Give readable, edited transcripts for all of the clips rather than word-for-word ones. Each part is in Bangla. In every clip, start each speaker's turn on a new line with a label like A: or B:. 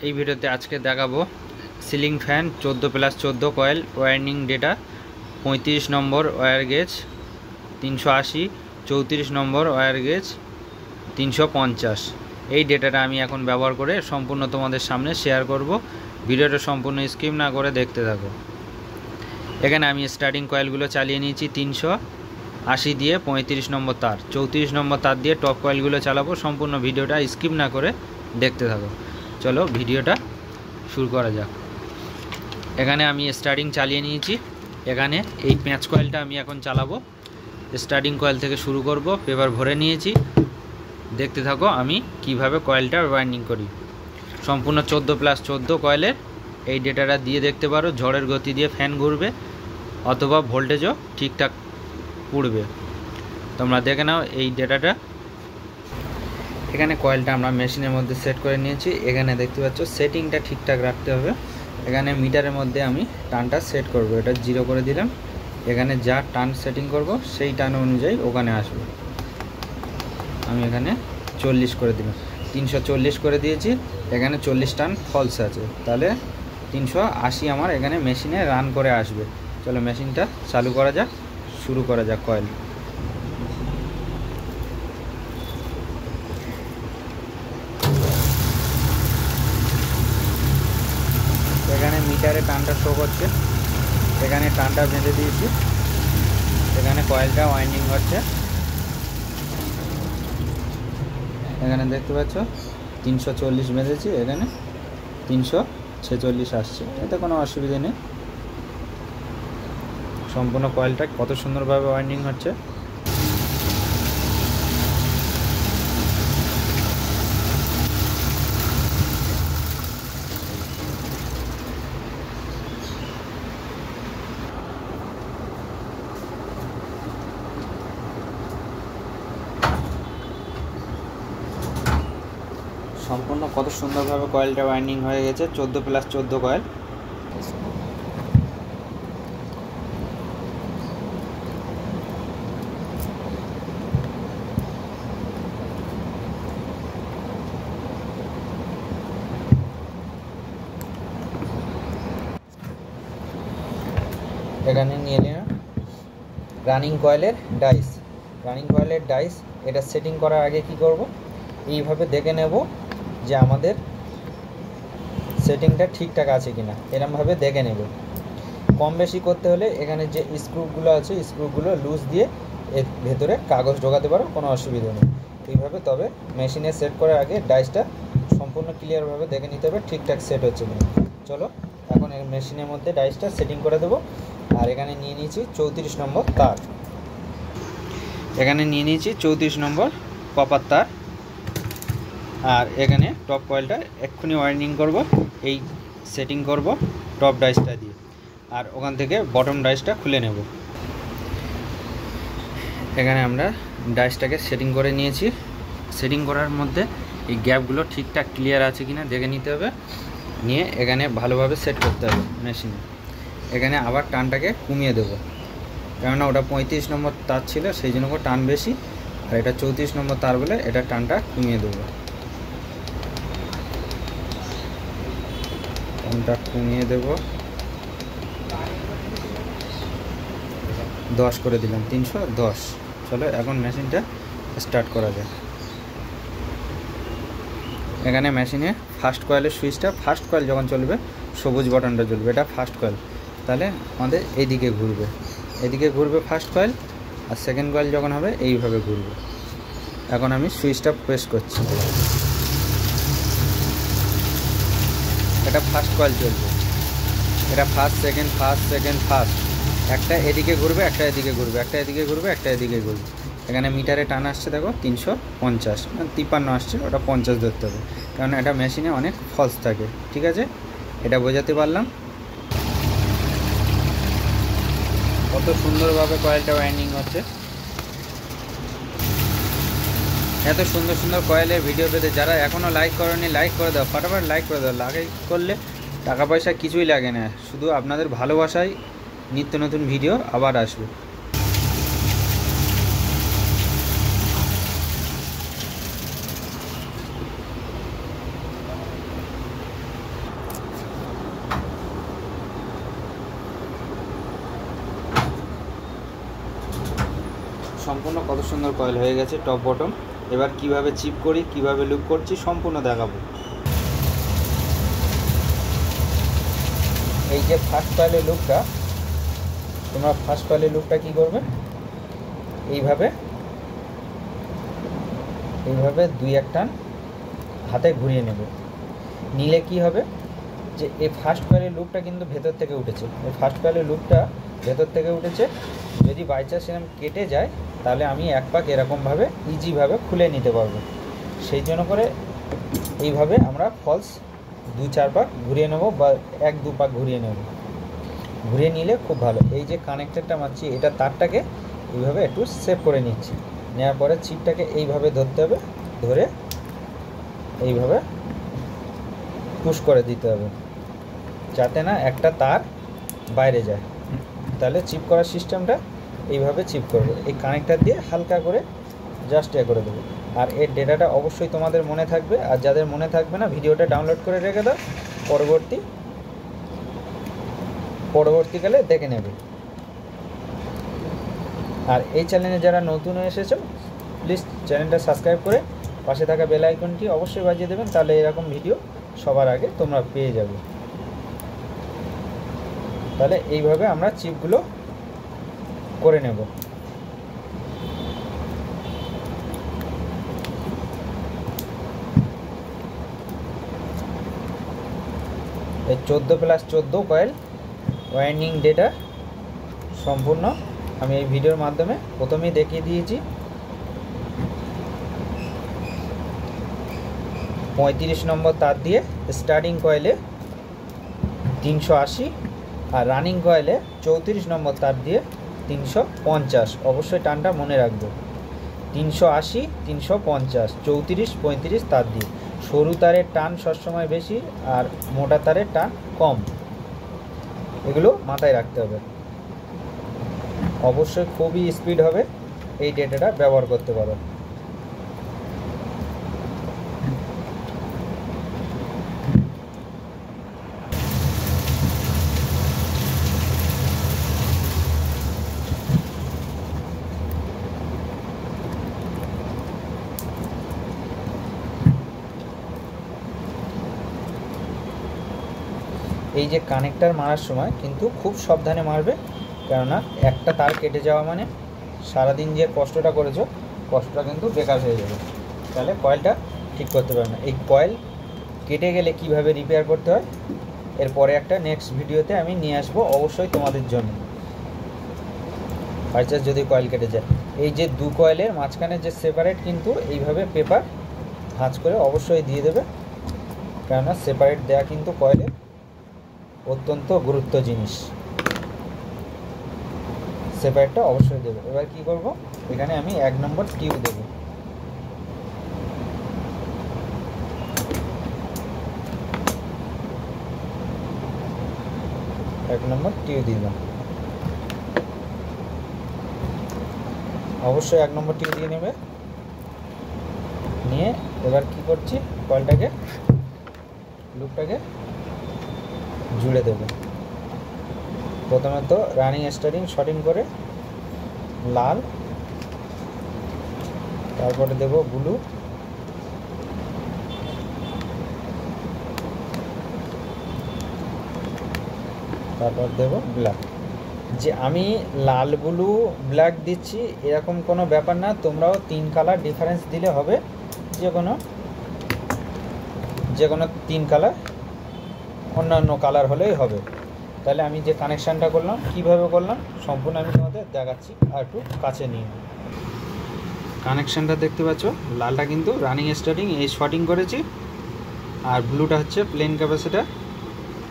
A: এই ভিডিওতে আজকে দেখাবো ceiling fan 14+14 coil wiring data 35 number wire gauge 380, 34 number wire gauge 350। এই ডেটাটা আমি এখন ব্যবহার করে সম্পূর্ণ তোমাদের সামনে শেয়ার করব। ভিডিওটা সম্পূর্ণ স্কিপ না করে দেখতে থাকো। এখানে আমি স্টার্টিং কয়েলগুলো চালিয়ে নিয়েছি 380 দিয়ে 35 নম্বর তার, 34 নম্বর তার দিয়ে টপ কয়েলগুলো চালাবো। সম্পূর্ণ ভিডিওটা স্কিপ না করে দেখতে থাকো। চলো ভিডিওটা শুরু করা যাক। এখানে আমি স্টার্টিং চালিয়ে নিয়েছি। এখানে এই প্যাঁচ কয়েলটা আমি এখন চালাবো। স্টার্টিং কয়েল থেকে শুরু করব। পেপার ভরে নিয়েছি, দেখতে থাকো আমি কিভাবে কয়েলটা ওয়্যারিং করি। সম্পূর্ণ 14+14 কয়েলের এই ডেটাটা দিয়ে দেখতে পারো। ঝড়ের গতি দিয়ে ফ্যান ঘুরবে অথবা ভোল্টেজও ঠিকঠাক পড়বে। তোমরা দেখে নাও এই ডেটাটা। এখানে কয়েলটা আমরা মেশিনের মধ্যে সেট করে নিয়েছি। এখানে দেখতে পাচ্ছ সেটিংটা ঠিকঠাক রাখতে হবে। এখানে মিটারের মধ্যে আমি টানটা সেট করব। এটা 0 করে দিলাম। এখানে যা টান সেটিং করব সেই টান অনুযায়ী ওখানে আসবে। আমি এখানে 40 করে দিলাম, 340 করে দিয়েছি। এখানে 40 টান ফলস আছে, তাহলে 380 আমার এখানে মেশিনে রান করে আসবে। চলো মেশিনটা চালু করা যাক, শুরু করা যাক কয়েল। এখানে মিটারে টানটা শো করছে। এখানে টানটা বেঁধে দিয়েছি। এখানে কয়েলটা ওয়াইন্ডিং হচ্ছে। এখানে দেখতে পাচ্ছ 340 বেঁধেছি, এখানে 346 আসছে। এতে কোনো অসুবিধা নেই। সম্পূর্ণ কয়েলটা কত সুন্দরভাবে ওয়াইন্ডিং হচ্ছে। সম্পূর্ণ কত সুন্দরভাবে কয়েলটা ওয়াইন্ডিং হয়ে গেছে। 14+14 কয়েল। এখানে নিয়ে নিলাম রানিং কয়েলের ডাইস। রানিং কয়েলের ডাইস এটা সেটিং করার আগে কি করব, এইভাবে দেখে নেব যে আমাদের সেটিংটা ঠিকঠাক আছে কিনা। এরকমভাবে দেখে নেব। কম বেশি করতে হলে এখানে যে স্ক্রুগুলো আছে স্ক্রুগুলো লুজ দিয়ে এর ভেতরে কাগজ ঢোকাতে পারো, কোনো অসুবিধা নেই। এইভাবে তবে মেশিনে সেট করার আগে ডাইসটা সম্পূর্ণ ক্লিয়ারভাবে দেখে নিতে হবে ঠিকঠাক সেট হচ্ছে কিনা। চলো এখন এই মেশিনের মধ্যে ডাইসটা সেটিং করে দেবো। আর এখানে নিয়ে নিয়েছি 34 নম্বর তার। এখানে নিয়ে নিয়েছি 34 নম্বর কপার তার। আর এখানে টপ কয়েলটা এক্ষুনি ওয়াইন্ডিং করব। এই সেটিং করব টপ ডাইসটা দিয়ে। আর ওখান থেকে বটম ডাইসটা খুলে নেব। এখানে আমরা ডাইসটাকে সেটিং করে নিয়েছি। সেটিং করার মধ্যে এই গ্যাপগুলো ঠিকঠাক ক্লিয়ার আছে কিনা দেখে নিতে হবে। নিয়ে এখানে ভালোভাবে সেট করতে হবে মেশিনে। এখানে আবার টানটাকে কমিয়ে দেবো, কেননা ওটা 35 নম্বর তার ছিল, সেই জন্য টান বেশি। আর এটা 34 নম্বর তার বলে এটা টানটা কমিয়ে দেবো। টানটা কমিয়ে দেবো, 10 করে দিলাম, 310। চলো এখন মেশিনটা স্টার্ট করা যায়। এখানে মেশিনে ফার্স্ট কয়েলের সুইচটা, ফার্স্ট কয়েল যখন চলবে সবুজ বাটনটা জ্বলবে, এটা ফার্স্ট কয়েল। তাহলে আমাদের এইদিকে ঘুরবে, এদিকে ঘুরবে ফার্স্ট কয়েল। আর সেকেন্ড কয়েল যখন হবে এইভাবে ঘুরবে। এখন আমি সুইচটা প্রেস করছি। এটা ফার্স্ট কয়েল চলবে। এটা first second, first second, first. একটা এদিকে ঘুরবে, একটা এদিকে ঘুরবে, একটা এদিকে ঘুরবে, একটা এদিকে ঘুরবে। এখানে মিটারে টান আসছে দেখো 350, 53 আসছে, ওটা 50 ধরতে হবে, কারণ এটা মেশিনে অনেক ফলস থাকে। ঠিক আছে, এটা বোঝাতে পারলাম। কত সুন্দরভাবে কয়েলটা ওয়াইন্ডিং হচ্ছে। এত সুন্দর সুন্দর কয়েলের ভিডিও পেতে যারা এখনও লাইক করোনি লাইক করে দাও, ফটাফট লাইক করে দাও। লাইক করলে টাকা পয়সা কিছুই লাগে না, শুধু আপনাদের ভালোবাসায় নিত্য নতুন ভিডিও আবার আসবে। সম্পূর্ণ কত সুন্দর কয়েল হয়ে গেছে টপ বটম। এবার কিভাবে চিপ করি, কিভাবে লুপ করছি সম্পূর্ণ দেখাবো। এই যে ফার্স্ট কয়েলের লুপটা, তোমরা ফার্স্ট কয়েলের লুপটা কী করবে, এইভাবে দুই এক টান হাতে ঘুরিয়ে নেবে। নিলে কি হবে, যে এই ফার্স্ট কয়েলের লুপটা কিন্তু ভেতর থেকে উঠেছে, এই ফার্স্ট কয়েলের লুপটা ভেতর থেকে উঠেছে। যদি বাই চান্স এরকম কেটে যায় তাহলে আমি এক পাক এরকমভাবে ইজিভাবে খুলে নিতে পারবো। সেই জন্য করে এইভাবে আমরা ফলস 2-4 পাক ঘুরিয়ে নেব বা 1-2 পাক ঘুরিয়ে নেব। ঘুরিয়ে নিলে খুব ভালো। এই যে কানেক্টরটা মারছি, এটা তারটাকে এইভাবে একটু সেভ করে নিচ্ছি। নেওয়ার পরে চিপটাকে এইভাবে ধরতে হবে, ধরে এইভাবে পুশ করে দিতে হবে যাতে না একটা তার বাইরে যায়। তাহলে চিপ করার সিস্টেমটা এইভাবে চিপ করবে। এই কানেক্টর দিয়ে হালকা করে জাস্ট করে দেবো। আর এর ডেটাটা অবশ্যই তোমাদের মনে থাকবে, আর যাদের মনে থাকবে না ভিডিওটা ডাউনলোড করে রেখে দাও, পরবর্তীকালে দেখে নেবে। আর এই চ্যানেলে যারা নতুন এসেছো প্লিজ চ্যানেলটা সাবস্ক্রাইব করে পাশে থাকা বেল আইকনটি অবশ্যই বাজিয়ে দেবেন, তাহলে এরকম ভিডিও সবার আগে তোমরা পেয়ে যাবে। তাহলে এইভাবে আমরা চিপগুলো করে নেব। এই 14+14 কয়েল ওয়াইন্ডিং ডেটা সম্পূর্ণ আমি এই ভিডিওর মাধ্যমে প্রথমেই দেখিয়ে দিয়েছি। 35 নম্বর তার দিয়ে স্টার্টিং কয়েলে 380 আর রানিং কয়েলে 34 নম্বর তার দিয়ে 350। অবশ্যই টানটা মনে রাখবো, 380, 350, 34, 35 তার দিয়ে। সরু তারের টান সবসময় বেশি আর মোটা তারের টান কম, এগুলো মাথায় রাখতে হবে। অবশ্যই খুবই স্পিড হবে এই ডেটাটা ব্যবহার করতে পারো। এই যে কানেক্টর মারার সময় কিন্তু খুব সাবধানে মারবে, কেননা একটা তার কেটে যাওয়া মানে সারাদিন যে কষ্টটা করেছো কষ্টটা কিন্তু বেকার হয়ে যাবে, তাহলে কয়েলটা ঠিক করতে পারবে না। এই কয়েল কেটে গেলে কিভাবে রিপেয়ার করতে হয় এরপরে একটা নেক্সট ভিডিওতে আমি নিয়ে আসবো অবশ্যই তোমাদের জন্য। বাই চান্স যদি কয়েল কেটে যায়, এই যে দু কয়েলের মাঝখানে যে সেপারেট কিন্তু এইভাবে পেপার ভাঁজ করে অবশ্যই দিয়ে দেবে, কেননা সেপারেট দেওয়া কিন্তু কয়েলের অত্যন্ত গুরুত্ব জিনিস। সেপারেটটা অবশ্যই দেবে। এবার কি করব, এখানে আমি 1 নম্বর টিউব দেব। দিলাম। অবশ্যই 1 নম্বর টিউব দিয়ে নেবে। নিয়ে এবার কি করছি, কয়েলটাকে লুপটাকে জুড়ে দেব। প্রথমে তো রানিং স্টার্টিং শর্টিং করে লাল, তারপরে দেব ব্লু, তারপর দেব ব্ল্যাক। যে আমি লাল ব্লু ব্ল্যাক দিচ্ছি এরকম কোনো ব্যাপার না, তোমরাও 3 কালার ডিফারেন্স দিলে হবে, যে কোনো 3 কালার অন্যান্য কালার হলেই হবে। তাহলে আমি যে কানেকশানটা করলাম কিভাবে করলাম সম্পূর্ণ আমি তোমাদের দেখাচ্ছি। আর একটু কাছে নিয়ে কানেকশানটা দেখতে পাচ্ছ, লালটা কিন্তু রানিং স্টার্টিং এই শর্টিং করেছি, আর ব্লুটা হচ্ছে প্লেন ক্যাপাসিটার,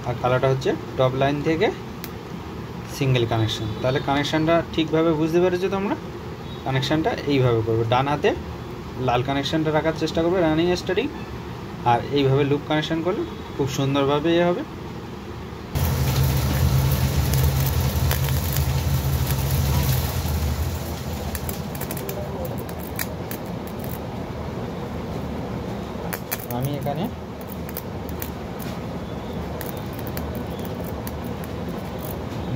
A: আর কালারটা হচ্ছে টপ লাইন থেকে সিঙ্গেল কানেকশান। তাহলে কানেকশানটা ঠিকভাবে বুঝতে পেরেছো তোমরা। কানেকশানটা এইভাবে করবে, ডান হাতে লাল কানেকশানটা রাখার চেষ্টা করবে রানিং স্টার্টিং, আর এইভাবে লুপ কানেকশান করলে খুব সুন্দরভাবে হবে। আমি এখানে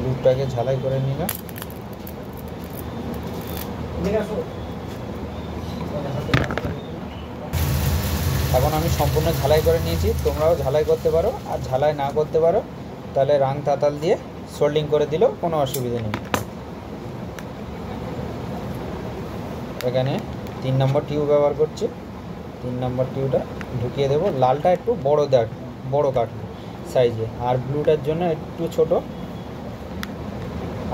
A: লুপটাকে ঝালাই করে নিলাম। এখন আমি সম্পূর্ণ ঝালাই করে নিয়েছি, তোমরাও ঝালাই করতে পারো, আর ঝালাই না করতে পারো তাহলে রাং তাতাল দিয়ে সোল্ডিং করে দিলেও কোনো অসুবিধা নেই। এখানে 3 নম্বর টিউব ব্যবহার করছি। 3 নম্বর টিউবটা ঢুকিয়ে দেবো। লালটা একটু বড় কাটবো সাইজে, আর ব্লুটার জন্য একটু ছোট,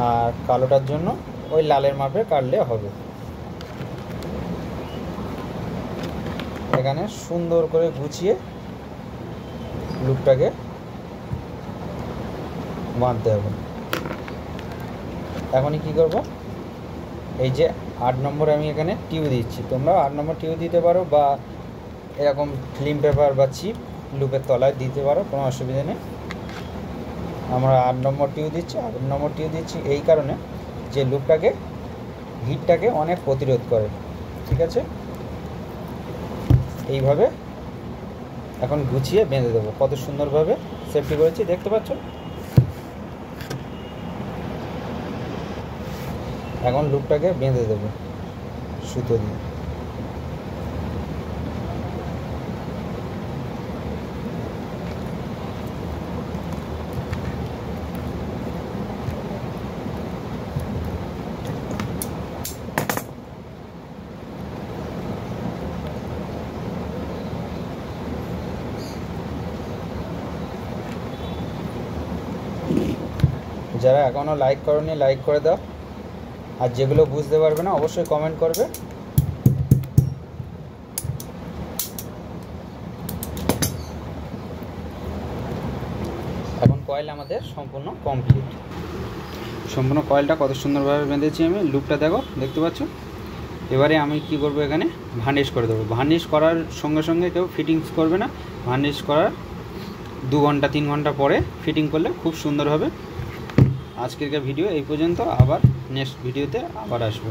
A: আর কালোটার জন্য ওই লালের মাপে কাটলে হবে। এখানে সুন্দর করে গুছিয়ে লুপটাকে বাঁধতে হবে। এখনই কি করব, এই যে 8 নম্বর আমি এখানে টিউ দিচ্ছি, তোমরা 8 নম্বর টিউ দিতে পারো, বা এরকম ফিল্ম পেপার বা চিপ লুপের তলায় দিতে পারো, কোনো অসুবিধা নেই। আমরা 8 নম্বর টিউ দিচ্ছি। 8 নম্বর টিউ দিচ্ছি এই কারণে যে লুপটাকে হিটটাকে অনেক প্রতিরোধ করে, ঠিক আছে। এইভাবে এখন গুছিয়ে বেঁধে দেবো। কত সুন্দরভাবে সেফটি করেছি দেখতে পাচ্ছ। এখন লুপটাকে বেঁধে দেবো সুতো দিয়ে। যারা এখনও লাইক করোনি লাইক করে দাও, আর যেগুলো বুঝতে পারবে না অবশ্যই কমেন্ট করবে। এখন কয়েল আমাদের সম্পূর্ণ কমপ্লিট। সম্পূর্ণ কয়েলটা কত সুন্দরভাবে বেঁধেছি আমি, লুপটা দেখো, দেখতে পাচ্ছ। এবারে আমি কি করব, এখানে ভার্নিশ করে দেবো। ভার্নিশ করার সঙ্গে সঙ্গে কেউ ফিটিংস করবে না, ভার্নিশ করার 2 ঘন্টা 3 ঘন্টা পরে ফিটিং করলে খুব সুন্দর হবে। আজকের ভিডিও এই পর্যন্ত, আবার নেক্সট ভিডিওতে আবার আসবো।